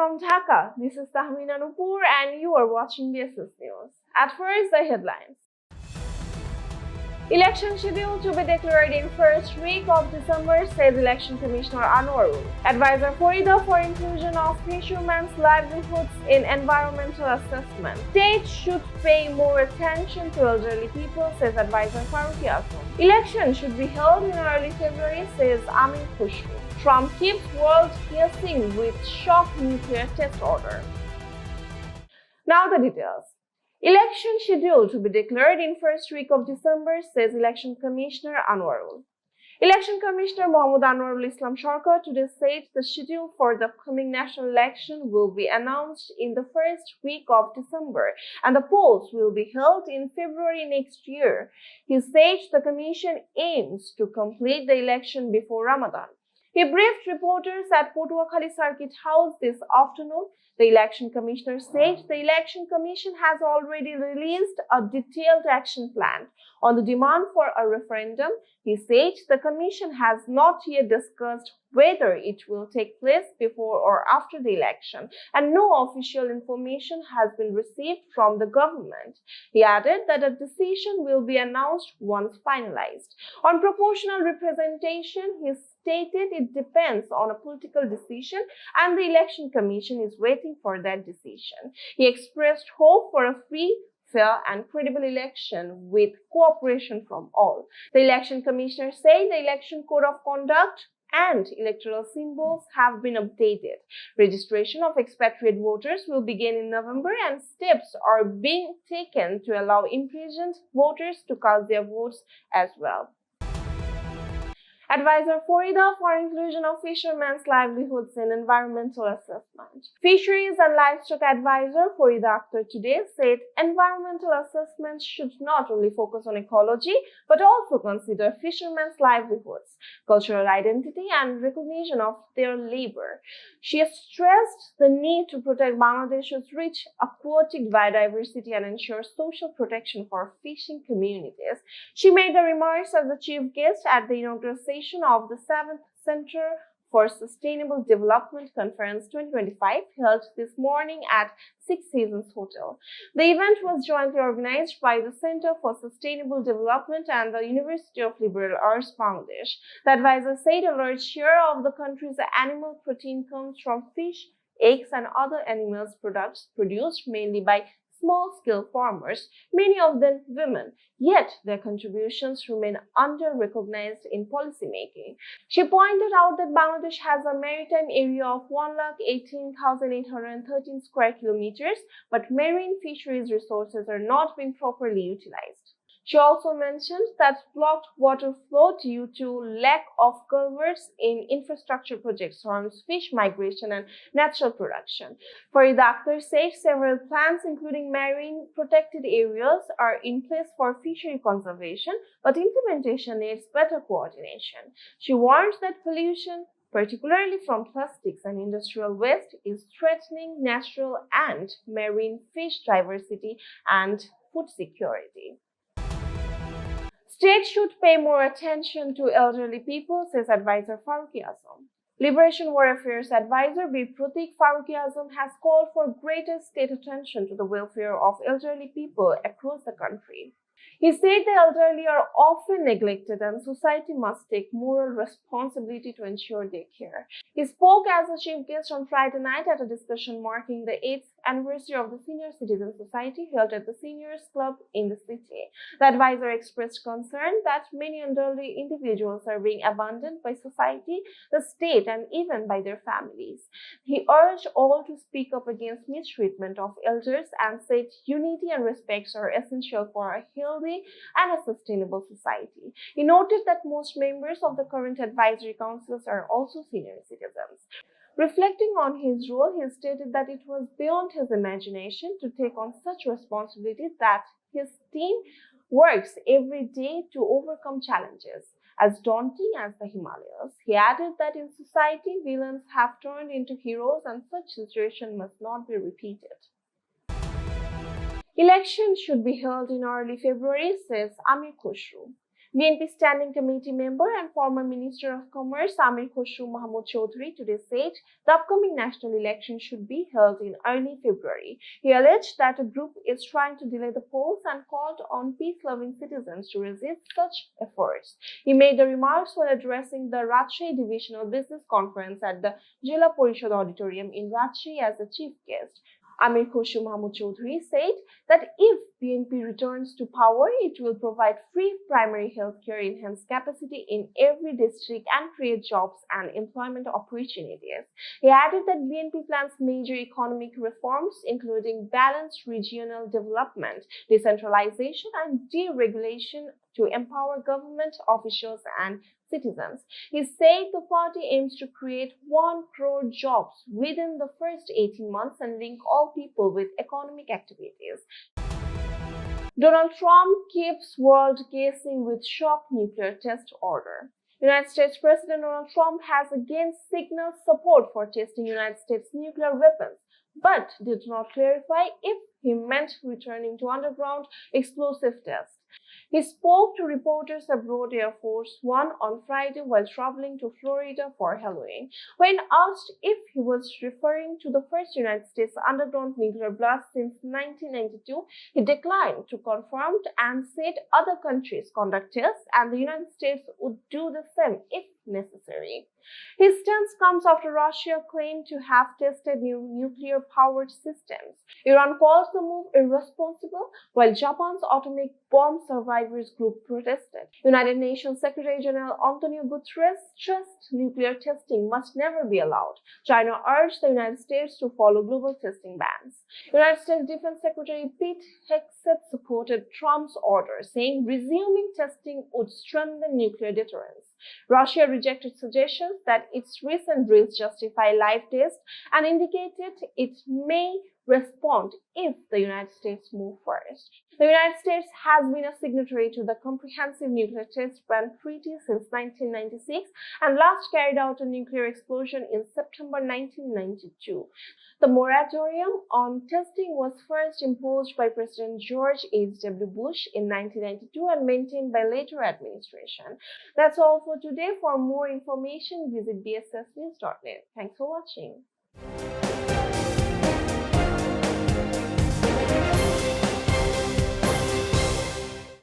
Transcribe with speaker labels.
Speaker 1: from Dhaka, this is Tahmina Nupur and you are watching the SS News. At first, the headlines. Election schedule to be declared in first week of December, says Election Commissioner Anwarul. Advisor Farida for inclusion of fishermen's livelihoods in environmental assessment. State should pay more attention to elderly people, says Advisor Farida. Election should be held in early February, says Amir Khasru. Trump keeps world guessing with shock nuclear test order. Now the details. Election schedule to be declared in first week of December, says Election Commissioner Anwarul. Election Commissioner Mohammad Anwarul Islam Sarker today said the schedule for the upcoming national election will be announced in the first week of December and the polls will be held in February next year. He said the Commission aims to complete the election before Ramadan. He briefed reporters at Potuakhali Circuit House this afternoon. The Election Commissioner said the Election Commission has already released a detailed action plan on the demand for a referendum. He said the Commission has not yet discussed whether it will take place before or after the election, and no official information has been received from the government. He added that a decision will be announced once finalized. On proportional representation, he stated it depends on a political decision and the Election Commission is waiting for that decision. He expressed hope for a free, fair and credible election with cooperation from all. The Election Commissioner said the Election Code of Conduct and electoral symbols have been updated. Registration of expatriate voters will begin in November and steps are being taken to allow imprisoned voters to cast their votes as well. Advisor Farida for inclusion of fishermen's livelihoods in environmental assessment. Fisheries and Livestock Advisor Farida Akhtar today said environmental assessments should not only focus on ecology but also consider fishermen's livelihoods, cultural identity and recognition of their labor. She stressed the need to protect Bangladesh's rich aquatic biodiversity and ensure social protection for fishing communities. She made the remarks as the chief guest at the inauguration of the 7th Center for Sustainable Development Conference 2025 held this morning at Six Seasons Hotel. The event was jointly organized by the Center for Sustainable Development and the University of Liberal Arts Bangladesh. The advisor said a large share of the country's animal protein comes from fish, eggs and other animals products produced mainly by small-scale farmers, many of them women, yet their contributions remain under-recognized in policymaking. She pointed out that Bangladesh has a maritime area of 118,813 square kilometers, but marine fisheries resources are not being properly utilized. She also mentioned that blocked water flow due to lack of culverts in infrastructure projects harms fish migration and natural production. Farida Akhtar said several plans, including marine protected areas, are in place for fishery conservation, but implementation needs better coordination. She warned that pollution, particularly from plastics and industrial waste, is threatening natural and marine fish diversity and food security. State should pay more attention to elderly people, says Advisor Farooqi Azam. Liberation War Affairs Advisor B. Pratik Farooqi Azam has called for greater state attention to the welfare of elderly people across the country. He said the elderly are often neglected and society must take moral responsibility to ensure their care. He spoke as a chief guest on Friday night at a discussion marking the 8th anniversary of the Senior Citizen Society held at the Seniors Club in the city. The advisor expressed concern that many elderly individuals are being abandoned by society, the state, and even by their families. He urged all to speak up against mistreatment of elders and said unity and respect are essential for a healthy and a sustainable society. He noted that most members of the current advisory councils are also senior citizens. Reflecting on his role, he stated that it was beyond his imagination to take on such responsibility, that his team works every day to overcome challenges as daunting as the Himalayas. He added that in society, villains have turned into heroes and such situation must not be repeated. Elections should be held in early February, says Amir Khasru. BNP Standing Committee member and former Minister of Commerce Amir Khasru today said the upcoming national election should be held in early February. He alleged that a group is trying to delay the polls and called on peace-loving citizens to resist such efforts. He made the remarks while addressing the Rajshahi Divisional Business Conference at the Jilla Parishad Auditorium in Rajshahi as a chief guest. Amir Khasru said that if BNP returns to power, it will provide free primary health care, enhance capacity in every district, and create jobs and employment opportunities. He added that BNP plans major economic reforms, including balanced regional development, decentralization, and deregulation to empower government officials and citizens. He said the party aims to create 1 crore jobs within the first 18 months and link all people with economic activities. Donald Trump keeps world guessing with shock nuclear test order. United States President Donald Trump has again signaled support for testing United States nuclear weapons, but did not clarify if he meant returning to underground explosive tests. He spoke to reporters aboard Air Force One on Friday while traveling to Florida for Halloween. When asked if he was referring to the first United States underground nuclear blast since 1992, he declined to confirm and said other countries conduct tests and the United States would do the same if necessary. His stance comes after Russia claimed to have tested new nuclear-powered systems. Iran calls the move irresponsible, while Japan's atomic bomb survivors group protested. United Nations Secretary General Antonio Guterres stressed nuclear testing must never be allowed. China urged the United States to follow global testing bans. United States Defense Secretary Pete Hegseth supported Trump's order, saying resuming testing would strengthen nuclear deterrence. Russia rejected suggestions that its recent drills justify live tests and indicated it may respond if the United States move first. The United States has been a signatory to the Comprehensive Nuclear Test Ban Treaty since 1996 and last carried out a nuclear explosion in September 1992. The moratorium on testing was first imposed by President George H.W. Bush in 1992 and maintained by later administration. That's all for today. For more information, visit bssnews.net. Thanks for watching.